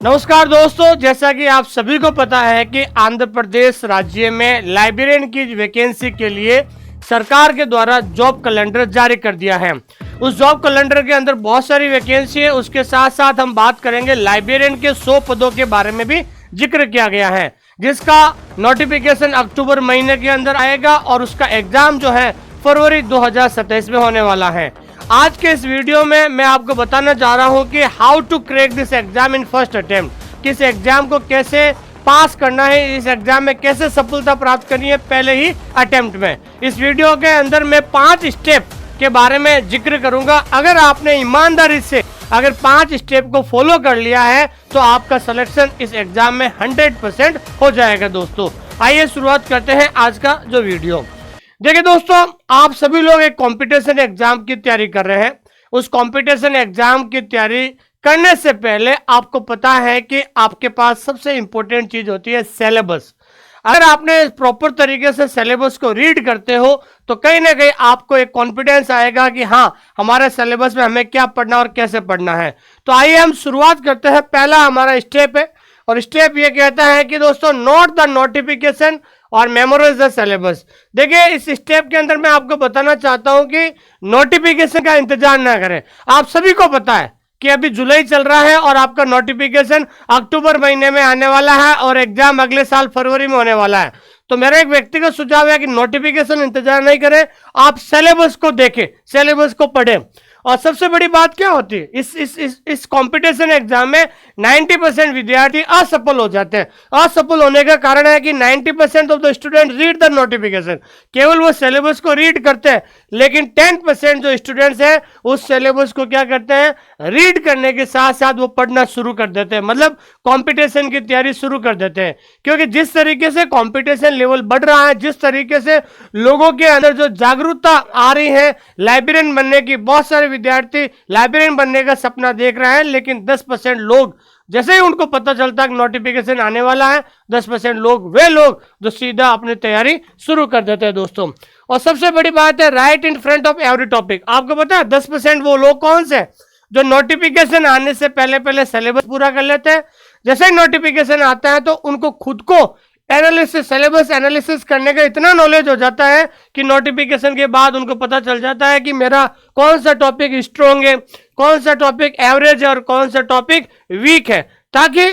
नमस्कार दोस्तों, जैसा कि आप सभी को पता है कि आंध्र प्रदेश राज्य में लाइब्रेरियन की वैकेंसी के लिए सरकार के द्वारा जॉब कैलेंडर जारी कर दिया है। उस जॉब कैलेंडर के अंदर बहुत सारी वैकेंसी है। उसके साथ साथ हम बात करेंगे लाइब्रेरियन के 100 पदों के बारे में भी जिक्र किया गया है, जिसका नोटिफिकेशन अक्टूबर महीने के अंदर आएगा और उसका एग्जाम जो है फरवरी 2027 में होने वाला है। आज के इस वीडियो में मैं आपको बताना चाह रहा हूं कि how to crack this exam in first attempt, किस एग्जाम को कैसे पास करना है, इस एग्जाम में कैसे सफलता प्राप्त करनी है पहले ही अटेम्प्ट में। इस वीडियो के अंदर मैं 5 स्टेप के बारे में जिक्र करूंगा। अगर आपने ईमानदारी से अगर 5 स्टेप को फॉलो कर लिया है तो आपका सिलेक्शन इस एग्जाम में 100% हो जाएगा। दोस्तों आइए शुरुआत करते हैं आज का जो वीडियो। देखिए दोस्तों, आप सभी लोग एक कंपटीशन एग्जाम की तैयारी कर रहे हैं। उस कंपटीशन एग्जाम की तैयारी करने से पहले आपको पता है कि आपके पास सबसे इंपॉर्टेंट चीज होती है सिलेबस। अगर आपने प्रॉपर तरीके से सिलेबस को रीड करते हो तो कहीं ना कहीं आपको एक कॉन्फिडेंस आएगा कि हाँ, हमारे सिलेबस में हमें क्या पढ़ना और कैसे पढ़ना है। तो आइए हम शुरुआत करते हैं। पहला हमारा स्टेप है और स्टेप ये कहता है कि दोस्तों नोट द नोटिफिकेशन और मेमोराइज द सिलेबस। देखिए इस स्टेप के अंदर मैं आपको बताना चाहता हूं कि नोटिफिकेशन का इंतजार ना करें। आप सभी को पता है कि अभी जुलाई चल रहा है और आपका नोटिफिकेशन अक्टूबर महीने में आने वाला है और एग्जाम अगले साल फरवरी में होने वाला है। तो मेरा एक व्यक्तिगत सुझाव है कि नोटिफिकेशन इंतजार नहीं करें, आप सिलेबस को देखें, सिलेबस को पढ़ें। और सबसे बड़ी बात क्या होती है, इस कंपटीशन एग्जाम में 90% विद्यार्थी असफल हो जाते हैं। असफल होने का कारण है कि 90% of the student read the notification, केवल वो सिलेबस को रीड करते हैं, लेकिन 10% जो स्टूडेंट्स हैं उस सिलेबस को क्या करते हैं, रीड करने के साथ साथ वो पढ़ना शुरू कर देते हैं, मतलब कंपटीशन की तैयारी शुरू कर देते हैं। क्योंकि जिस तरीके से कंपटीशन लेवल बढ़ रहा है, जिस तरीके से लोगों के अंदर जो जागरूकता आ रही है लाइब्रेरियन बनने की, बहुत सारे विद्यार्थी लाइब्रेरियन बनने का सपना देख रहे हैं, लेकिन 10% लोग जैसे ही उनको पता चलता है कि नोटिफिकेशन आने वाला है, 10% लोग वे लोग जो सीधा अपनी तैयारी शुरू कर देते हैं। दोस्तों और सबसे बड़ी बात है, right in front of every topic. आपको पता है 10% वो लोग कौन से, जो नोटिफिकेशन आने से पहले पहले सिलेबस पूरा कर लेते हैं। जैसे ही नोटिफिकेशन आता है तो उनको खुद को एनालिसिस, सिलेबस एनालिसिस करने का इतना नॉलेज हो जाता है कि नोटिफिकेशन के बाद उनको पता चल जाता है कि मेरा कौन सा टॉपिक स्ट्रॉन्ग है, कौन सा टॉपिक एवरेज है और कौन सा टॉपिक वीक है, ताकि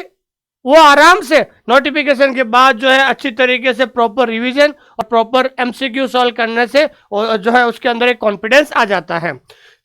वो आराम से नोटिफिकेशन के बाद जो है अच्छी तरीके से प्रॉपर रिवीजन और प्रॉपर एमसीक्यू सॉल्व करने से जो है उसके अंदर एक कॉन्फिडेंस आ जाता है।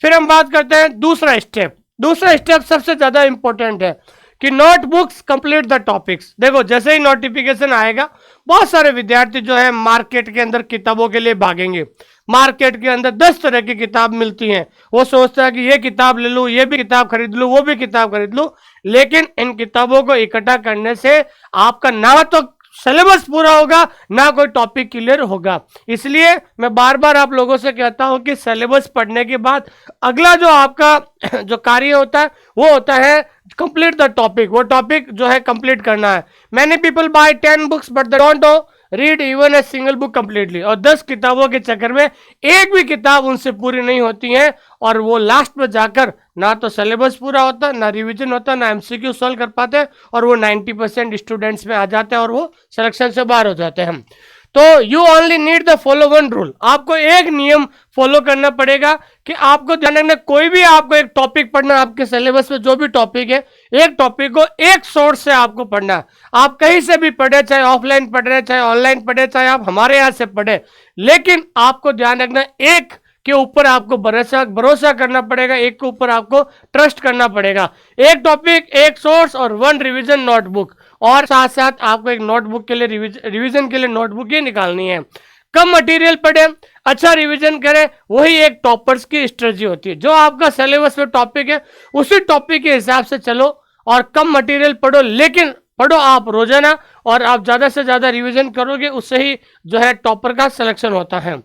फिर हम बात करते हैं दूसरा स्टेप। दूसरा स्टेप सबसे ज्यादा इंपॉर्टेंट है कि नोटबुक्स कंप्लीट द टॉपिक्स। देखो जैसे ही नोटिफिकेशन आएगा बहुत सारे विद्यार्थी जो है मार्केट के अंदर किताबों के लिए भागेंगे। मार्केट के अंदर 10 तरह की किताब मिलती हैं, वो सोचता है कि ये किताब ले लूं, ये भी किताब खरीद लूं, वो भी किताब खरीद लूं, लेकिन इन किताबों को इकट्ठा करने से आपका ना तो सिलेबस पूरा होगा ना कोई टॉपिक क्लियर होगा। इसलिए मैं बार बार आप लोगों से कहता हूं कि सिलेबस पढ़ने के बाद अगला जो आपका जो कार्य होता है वो होता है कंप्लीट द टॉपिक। वो टॉपिक जो है कंप्लीट करना है। Many people buy 10 books but they don't no read even a single book completely. और 10 किताबों के चक्कर में एक भी किताब उनसे पूरी नहीं होती है और वो लास्ट में जाकर ना तो सिलेबस पूरा होता, ना रिवीजन होता, ना एमसीक्यू सॉल्व कर पाते और वो 90% स्टूडेंट्स में आ जाते हैं और वो सिलेक्शन से बाहर हो जाते हैं। तो you only need the follow one rule. आपको एक नियम फॉलो करना पड़ेगा कि आपको ध्यान रखना, कोई भी आपको एक टॉपिक पढ़ना, आपके सिलेबस में जो भी टॉपिक है, एक टॉपिक को एक सोर्स से आपको पढ़ना है। आप कहीं से भी पढ़े, चाहे ऑफलाइन पढ़ रहे, चाहे ऑनलाइन पढ़े, चाहे आप हमारे यहाँ से पढ़े, लेकिन आपको ध्यान रखना एक के ऊपर आपको भरोसा करना पड़ेगा, एक के ऊपर आपको ट्रस्ट करना पड़ेगा। एक टॉपिक, एक सोर्स और 1 रिवीजन नोटबुक। और साथ साथ आपको एक नोटबुक के लिए रिवीजन के लिए नोटबुक ही निकालनी है। कम मटेरियल पढ़े, अच्छा रिवीजन करें, वही एक टॉपर्स की स्ट्रेटजी होती है। जो आपका सिलेबस में टॉपिक है उसी टॉपिक के हिसाब से चलो और कम मटेरियल पढ़ो, लेकिन पढ़ो आप रोजाना और आप ज्यादा से ज्यादा रिवीजन करोगे, उससे ही जो है टॉपर का सिलेक्शन होता है।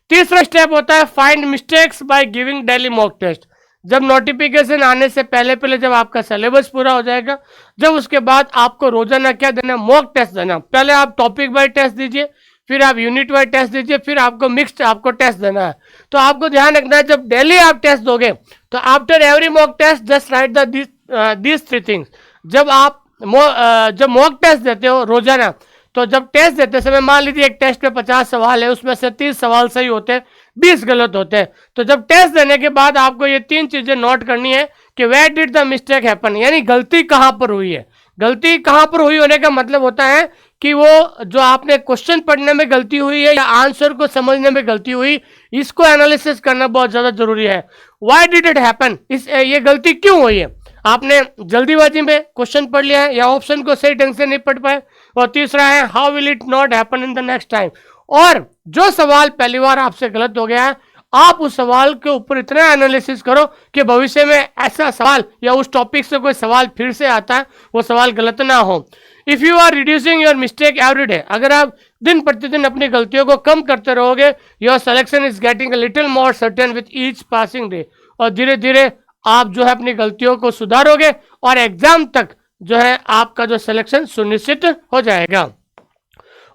तीसरा स्टेप होता है find mistakes by giving daily mock test. जब नोटिफिकेशन आने से पहले पहले जब आपका सिलेबस पूरा हो जाएगा, जब उसके बाद आपको रोजाना क्या देना, मॉक टेस्ट देना। पहले आप टॉपिक वाइज टेस्ट दीजिए, फिर आप यूनिट वाइज टेस्ट दीजिए, फिर आपको मिक्स्ड आपको टेस्ट देना है। तो आपको ध्यान रखना है जब डेली आप टेस्ट दोगे तो after every mock test just write these 3 things. जब आप जब मॉक टेस्ट देते हो रोजाना, तो जब टेस्ट देते समय मान लीजिए एक टेस्ट पे 50 सवाल है, उसमें से 30 सवाल सही होते हैं, 20 गलत होते हैं। तो जब टेस्ट देने के बाद आपको ये 3 चीजें नोट करनी है कि where did the mistake happen, यानी गलती कहां पर हुई है। गलती कहां पर हुई होने का मतलब होता है कि वो जो आपने क्वेश्चन पढ़ने में गलती हुई है या आंसर को समझने में गलती हुई, इसको एनालिसिस करना बहुत ज्यादा जरूरी है। व्हाई डिड इट हैपन, ये गलती क्यों हुई है। आपने जल्दीबाजी में क्वेश्चन पढ़ लिया है या ऑप्शन को सही ढंग से नहीं पढ़ पाए। और तीसरा है how will it not happen in the next time, और जो सवाल पहली बार आपसे गलत हो गया है, आप उस सवाल के ऊपर इतना एनालिसिस करो कि भविष्य में ऐसा सवाल या उस टॉपिक से कोई सवाल फिर से आता है, वो सवाल गलत ना हो। If you are reducing your mistake every day, अगर आप दिन प्रतिदिन अपनी गलतियों को कम करते रहोगे, your selection is getting a little more certain with each passing day, और धीरे धीरे आप जो है अपनी गलतियों को सुधारोगे और एग्जाम तक जो है आपका जो सिलेक्शन सुनिश्चित हो जाएगा।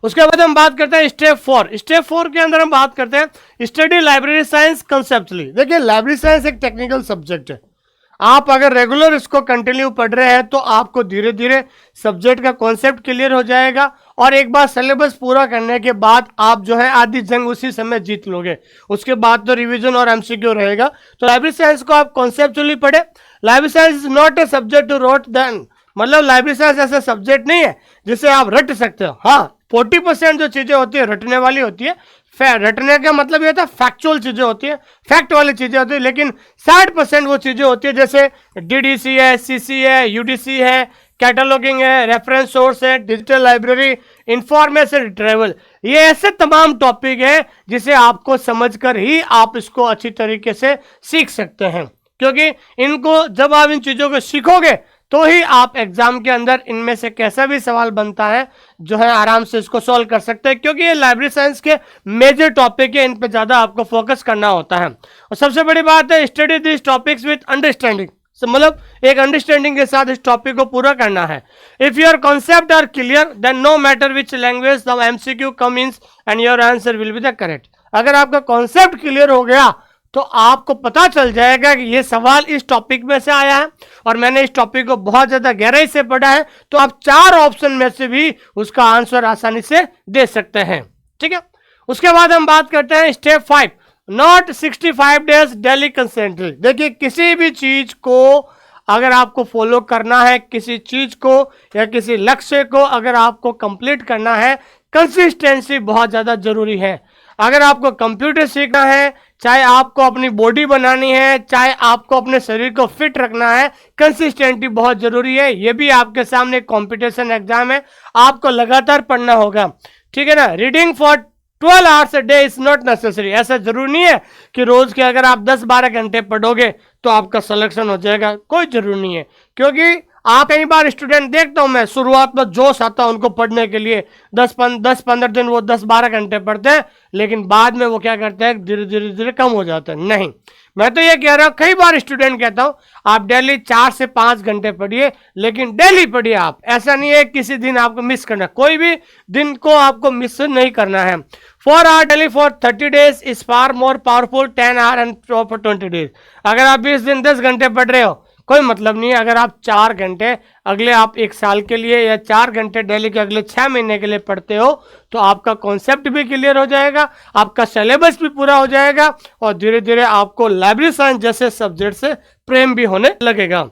उसके बाद हम बात करते हैं स्टेप 4। स्टेप 4 के अंदर हम बात करते हैं स्टडी लाइब्रेरी साइंस कंसेप्चुअली। देखिए लाइब्रेरी साइंस एक टेक्निकल सब्जेक्ट है। आप अगर रेगुलर इसको कंटिन्यू पढ़ रहे हैं तो आपको धीरे धीरे सब्जेक्ट का कॉन्सेप्ट क्लियर हो जाएगा, और एक बार सिलेबस पूरा करने के बाद आप जो है आधी जंग उसी समय जीत लोगे। उसके बाद तो रिवीजन और एमसीक्यू रहेगा। तो लाइब्रेरी साइंस को आप कॉन्सेप्चुअली पढ़े। Library science is not a subject to rote then, मतलब लाइब्रेरी साइंस ऐसा सब्जेक्ट नहीं है जिसे आप रट सकते हो। हाँ, 40% जो चीजें होती है रटने वाली होती है। रटने का मतलब ये होता है फैक्चुअल चीजें होती है, फैक्ट वाली चीजें होती है, लेकिन 60% वो चीजें होती है जैसे डीडीसी है, सीसी है, यूडीसी है, कैटलॉगिंग है, रेफरेंस सोर्स है, डिजिटल लाइब्रेरी, इंफॉर्मेशन रिट्रीवल। ये ऐसे तमाम टॉपिक है जिसे आपको समझकर ही आप इसको अच्छी तरीके से सीख सकते हैं, क्योंकि इनको जब आप इन चीजों को सीखोगे तो ही आप एग्जाम के अंदर इनमें से कैसा भी सवाल बनता है जो है आराम से इसको सॉल्व कर सकते हैं, क्योंकि ये लाइब्रेरी साइंस के मेजर टॉपिक है, इन पे ज्यादा आपको फोकस करना होता है। और सबसे बड़ी बात है study this topics with understanding, मतलब एक अंडरस्टैंडिंग के साथ इस टॉपिक को पूरा करना है। If your concept are clear then no matter which language the MCQ comes and your answer will be the correct. अगर आपका कॉन्सेप्ट क्लियर हो गया तो आपको पता चल जाएगा कि ये सवाल इस टॉपिक में से आया है और मैंने इस टॉपिक को बहुत ज्यादा गहराई से पढ़ा है, तो आप 4 ऑप्शन में से भी उसका आंसर आसानी से दे सकते हैं। ठीक है, उसके बाद हम बात करते हैं स्टेप 5, नॉट 65 डेज डेली कंसेंट्री। देखिए किसी भी चीज को अगर आपको फॉलो करना है, किसी चीज को या किसी लक्ष्य को अगर आपको कंप्लीट करना है, कंसिस्टेंसी बहुत ज्यादा जरूरी है। अगर आपको कंप्यूटर सीखना है, चाहे आपको अपनी बॉडी बनानी है, चाहे आपको अपने शरीर को फिट रखना है, कंसिस्टेंसी बहुत जरूरी है। ये भी आपके सामने कंपटीशन एग्जाम है, आपको लगातार पढ़ना होगा। ठीक है ना, reading for 12 hours a day is not necessary. ऐसा जरूरी नहीं है कि रोज के अगर आप 10-12 घंटे पढ़ोगे तो आपका सिलेक्शन हो जाएगा, कोई जरूरी नहीं है। क्योंकि आप कई बार स्टूडेंट देखता हूं मैं, शुरुआत में जोश आता है उनको पढ़ने के लिए, 10-15 दिन वो 10-12 घंटे पढ़ते हैं, लेकिन बाद में वो क्या करते हैं, धीरे धीरे कम हो जाता है। नहीं, मैं तो ये कह रहा हूं, कई बार स्टूडेंट कहता हूं आप डेली 4 से 5 घंटे पढ़िए, लेकिन डेली पढ़िए आप। ऐसा नहीं है किसी दिन आपको मिस करना, कोई भी दिन को आपको मिस नहीं करना है। 4 hour daily for 30 days is far more powerful 10 hour and for 20 days। अगर आप 20 दिन 10 घंटे पढ़ रहे हो कोई मतलब नहीं है। अगर आप 4 घंटे अगले आप 1 साल के लिए या 4 घंटे डेली के अगले 6 महीने के लिए पढ़ते हो तो आपका कॉन्सेप्ट भी क्लियर हो जाएगा, आपका सिलेबस भी पूरा हो जाएगा और धीरे धीरे आपको लाइब्रेरी साइंस जैसे सब्जेक्ट से प्रेम भी होने लगेगा।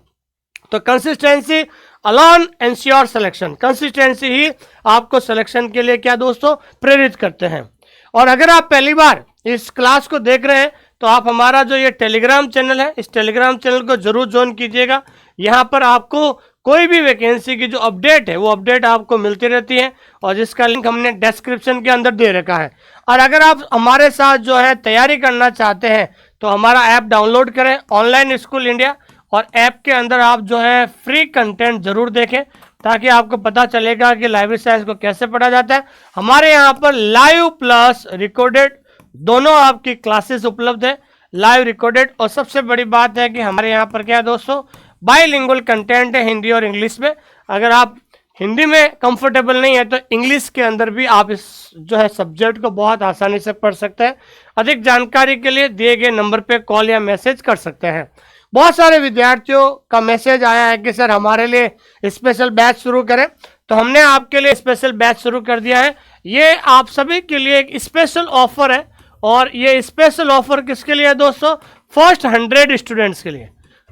तो consistency alone ensure selection, consistency ही आपको सिलेक्शन के लिए क्या दोस्तों प्रेरित करते हैं। और अगर आप पहली बार इस क्लास को देख रहे हैं तो आप हमारा जो ये टेलीग्राम चैनल है, इस टेलीग्राम चैनल को जरूर ज्वाइन कीजिएगा। यहाँ पर आपको कोई भी वैकेंसी की जो अपडेट है वो अपडेट आपको मिलती रहती है और जिसका लिंक हमने डिस्क्रिप्शन के अंदर दे रखा है। और अगर आप हमारे साथ जो है तैयारी करना चाहते हैं तो हमारा ऐप डाउनलोड करें, ऑनलाइन स्कूल इंडिया, और ऐप के अंदर आप जो है फ्री कंटेंट जरूर देखें ताकि आपको पता चलेगा कि लाइब्रेरी साइंस को कैसे पढ़ा जाता है। हमारे यहाँ पर लाइव प्लस रिकॉर्डेड दोनों आपकी क्लासेस उपलब्ध है, लाइव रिकॉर्डेड, और सबसे बड़ी बात है कि हमारे यहाँ पर क्या है दोस्तों, बाइलिंगुअल कंटेंट है हिंदी और इंग्लिश में। अगर आप हिंदी में कंफर्टेबल नहीं है तो इंग्लिश के अंदर भी आप इस जो है सब्जेक्ट को बहुत आसानी से पढ़ सकते हैं। अधिक जानकारी के लिए दिए गए नंबर पे कॉल या मैसेज कर सकते हैं। बहुत सारे विद्यार्थियों का मैसेज आया है कि सर हमारे लिए स्पेशल बैच शुरू करें, तो हमने आपके लिए स्पेशल बैच शुरू कर दिया है। ये आप सभी के लिए एक स्पेशल ऑफर है, और ये स्पेशल ऑफर किसके लिए है दोस्तों? फर्स्ट 100 स्टूडेंट्स के लिए।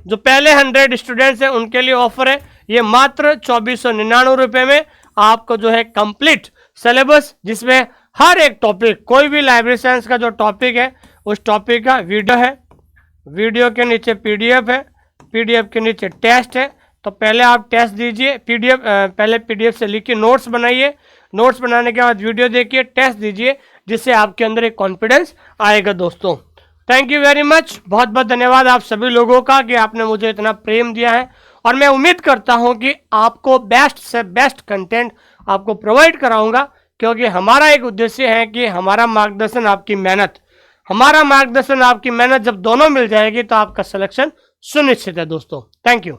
जो पहले 100 स्टूडेंट्स हैं उनके लिए ऑफर है। ये मात्र 2499 रुपये में आपको जो है कंप्लीट सिलेबस, जिसमें हर एक टॉपिक, कोई भी लाइब्रेरी साइंस का जो टॉपिक है उस टॉपिक का वीडियो है, वीडियो के नीचे पीडीएफ है, पीडीएफ के नीचे टेस्ट है। तो पहले आप टेस्ट दीजिए, पीडीएफ पहले पीडीएफ से लिखिए, नोट्स बनाइए, नोट्स बनाने के बाद वीडियो देखिए, टेस्ट दीजिए, जिससे आपके अंदर एक कॉन्फिडेंस आएगा दोस्तों। थैंक यू वेरी मच, बहुत बहुत धन्यवाद आप सभी लोगों का कि आपने मुझे इतना प्रेम दिया है, और मैं उम्मीद करता हूं कि आपको बेस्ट से बेस्ट कंटेंट आपको प्रोवाइड कराऊंगा, क्योंकि हमारा एक उद्देश्य है कि हमारा मार्गदर्शन आपकी मेहनत, हमारा मार्गदर्शन आपकी मेहनत जब दोनों मिल जाएगी तो आपका सिलेक्शन सुनिश्चित है दोस्तों। Thank you.